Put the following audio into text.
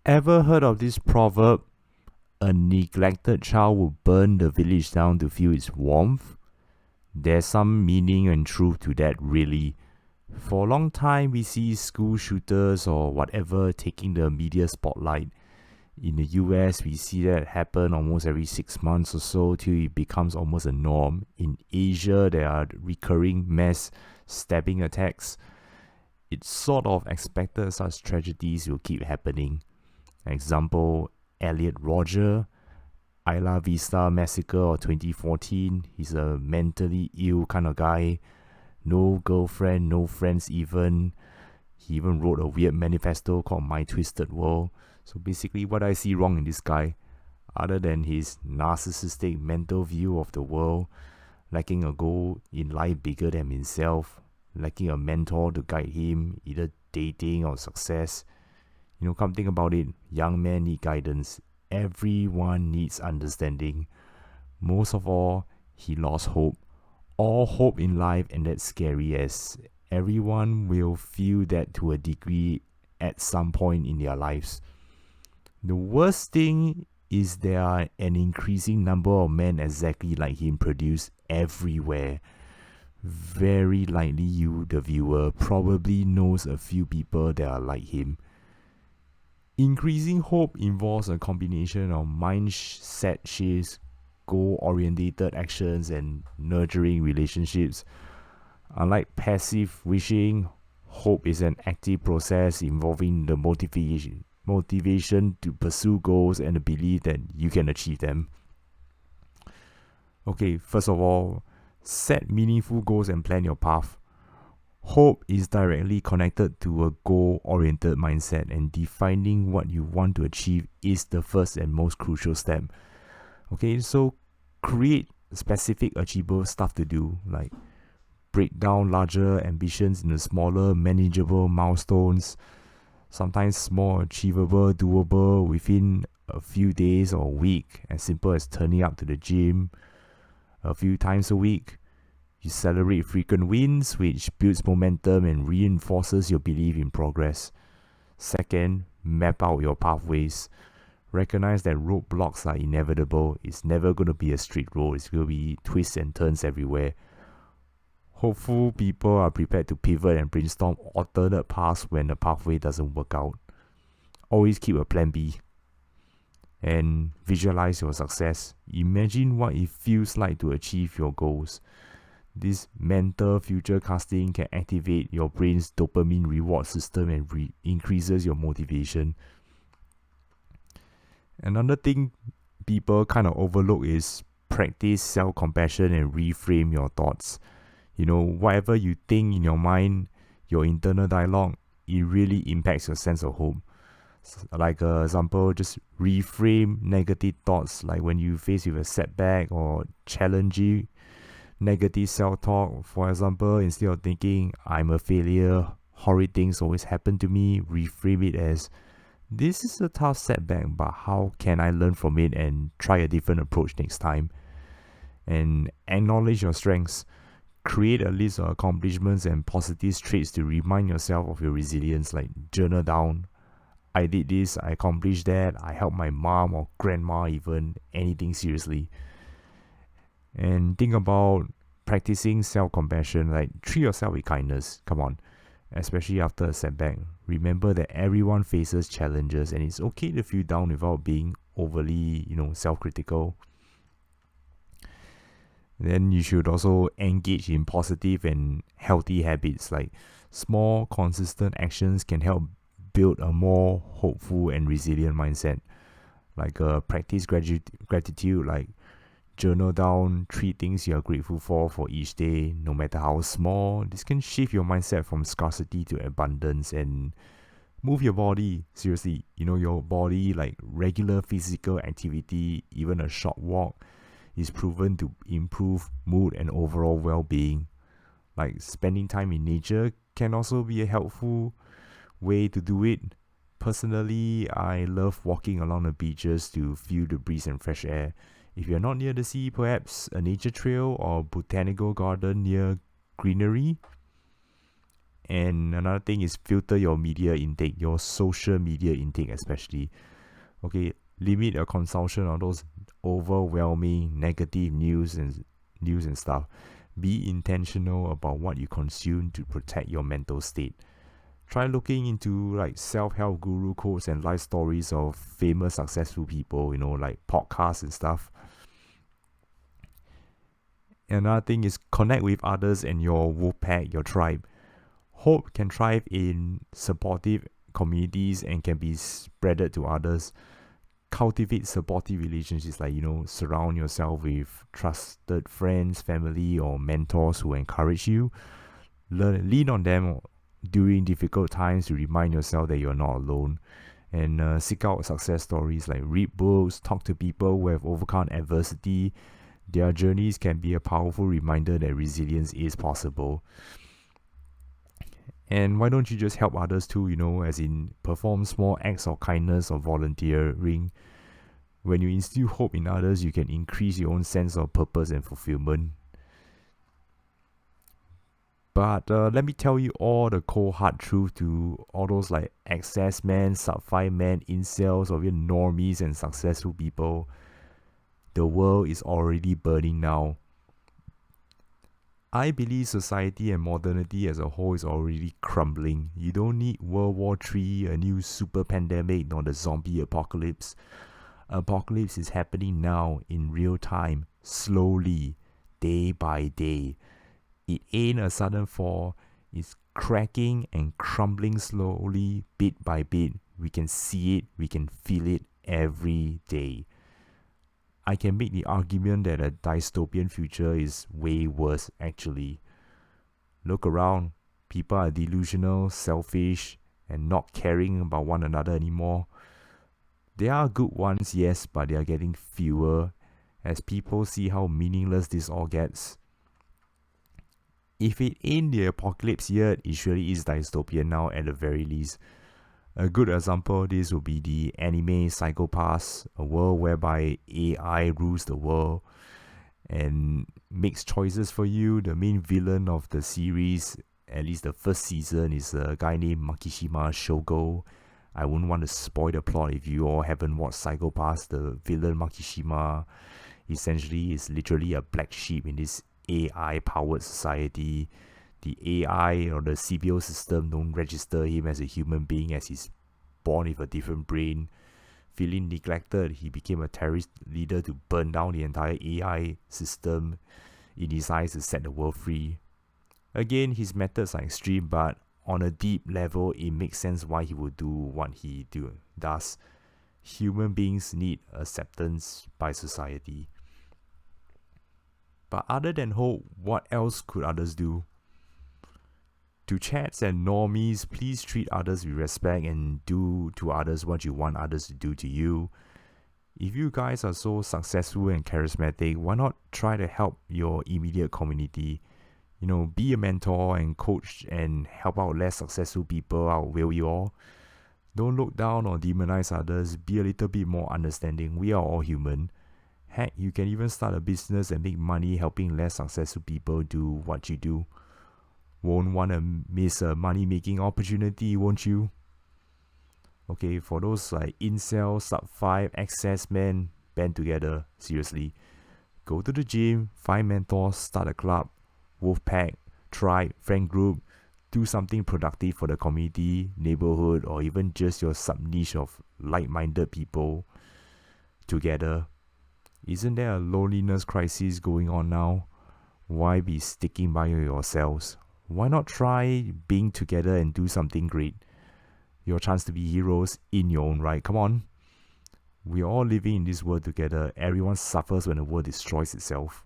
Ever heard of this proverb? A neglected child will burn the village down to feel its warmth. There's some meaning and truth to that, really. For a long time, we see school shooters or whatever taking the media spotlight. In the US, we see that happen almost every 6 months or so till it becomes almost a norm. In Asia, there are recurring mass stabbing attacks. It's sort of expected such tragedies will keep happening. Example, Elliot Roger, Isla Vista Massacre of 2014. He's a mentally ill kind of guy. No girlfriend, no friends even. He even wrote a weird manifesto called My Twisted World. So basically, what I see wrong in this guy, other than his narcissistic mental view of the world, lacking a goal in life bigger than himself, lacking a mentor to guide him, either dating or success. Come think about it, young men need guidance. Everyone needs understanding. Most of all, he lost hope. All hope in life, and that's scary as everyone will feel that to a degree at some point in their lives. The worst thing is there are an increasing number of men exactly like him produced everywhere. Very likely you, the viewer, probably knows a few people that are like him. Increasing hope involves a combination of mindset shifts, goal-oriented actions, and nurturing relationships. Unlike passive wishing, hope is an active process involving the motivation to pursue goals and the belief that you can achieve them. Okay, first of all, set meaningful goals and plan your path. Hope is directly connected to a goal-oriented mindset, and defining what you want to achieve is the first and most crucial step. Okay, so create specific achievable stuff to do, like break down larger ambitions into smaller, manageable milestones, sometimes small, achievable, doable within a few days or a week, as simple as turning up to the gym a few times a week. You celebrate frequent wins, which builds momentum and reinforces your belief in progress. Second, map out your pathways. Recognize that roadblocks are inevitable. It's never going to be a straight road. It's going to be twists and turns everywhere. Hopeful people are prepared to pivot and brainstorm alternate paths when the pathway doesn't work out. Always keep a plan B. And visualize your success. Imagine what it feels like to achieve your goals. This mental future casting can activate your brain's dopamine reward system and increases your motivation. Another thing people kind of overlook is practice self-compassion and reframe your thoughts. Whatever you think in your mind, your internal dialogue, it really impacts your sense of hope. Like example, just reframe negative thoughts, like when you face with a setback or challenging negative self-talk. For example, instead of thinking I'm a failure, horrid things always happen to me, reframe it as this is a tough setback, but how can I learn from it and try a different approach next time? And acknowledge your strengths. Create a list of accomplishments and positive traits to remind yourself of your resilience, like journal down. I did this, I accomplished that, I helped my mom or grandma, even anything seriously. And think about practicing self-compassion, like treat yourself with kindness. Come on, especially after a setback. Remember that everyone faces challenges and it's okay to feel down without being overly, self-critical. Then you should also engage in positive and healthy habits, like small, consistent actions can help build a more hopeful and resilient mindset. Like practice gratitude, like journal down 3 things you are grateful for each day, no matter how small. This can shift your mindset from scarcity to abundance. And move your body. Seriously, your body, like regular physical activity, even a short walk, is proven to improve mood and overall well-being. Like spending time in nature can also be a helpful way to do it. Personally, I love walking along the beaches to feel the breeze and fresh air. If you're not near the sea, perhaps a nature trail or botanical garden near greenery. And another thing is filter your media intake, your social media intake especially. Okay, limit your consumption on those overwhelming negative news and stuff. Be intentional about what you consume to protect your mental state. Try looking into like self-help guru quotes and life stories of famous successful people, like podcasts and stuff. Another thing is connect with others and your wolf pack, your tribe. Hope can thrive in supportive communities and can be spreaded to others. Cultivate supportive relationships, like surround yourself with trusted friends, family, or mentors who encourage you. Lean on them during difficult times to remind yourself that you're not alone. And seek out success stories, like read books, talk to people who have overcome adversity. Their journeys can be a powerful reminder that resilience is possible. And why don't you just help others too, as in perform small acts of kindness or volunteering. When you instill hope in others, you can increase your own sense of purpose and fulfillment. But let me tell you all the cold hard truth to all those like excess men, sub-5 men, incels, or even normies and successful people. The world is already burning now. I believe society and modernity as a whole is already crumbling. You don't need World War III, a new super pandemic, nor the zombie apocalypse. Apocalypse is happening now in real time, slowly, day by day. It ain't a sudden fall. It's cracking and crumbling slowly, bit by bit. We can see it, we can feel it every day. I can make the argument that a dystopian future is way worse, actually. Look around. People are delusional, selfish, and not caring about one another anymore. There are good ones, yes, but they are getting fewer as people see how meaningless this all gets. If it ain't the apocalypse yet, it surely is dystopian now at the very least. A good example of this would be the anime Psycho Pass, a world whereby AI rules the world and makes choices for you. The main villain of the series, at least the first season, is a guy named Makishima Shogo. I wouldn't want to spoil the plot if you all haven't watched Psycho Pass. The villain Makishima essentially is literally a black sheep in this AI-powered society. The AI or the CBO system don't register him as a human being as he's born with a different brain. Feeling neglected, he became a terrorist leader to burn down the entire AI system in his eyes to set the world free. Again, his methods are extreme, but on a deep level, it makes sense why he would do what he does. Human beings need acceptance by society. But other than hope, what else could others do? To chats and normies, please treat others with respect and do to others what you want others to do to you. If you guys are so successful and charismatic, why not try to help your immediate community? Be a mentor and coach and help out less successful people out, will you all? Don't look down or demonize others. Be a little bit more understanding. We are all human. Heck, you can even start a business and make money helping less successful people do what you do. Won't want to miss a money-making opportunity, won't you? Okay, for those like incel, sub-5, excess men, band together, seriously. Go to the gym, find mentors, start a club, wolf pack, tribe, friend group, do something productive for the community, neighborhood, or even just your sub-niche of like-minded people together. Isn't there a loneliness crisis going on now? Why be sticking by yourselves? Why not try being together and do something great? Your chance to be heroes in your own right. Come on. We're all living in this world together. Everyone suffers when the world destroys itself.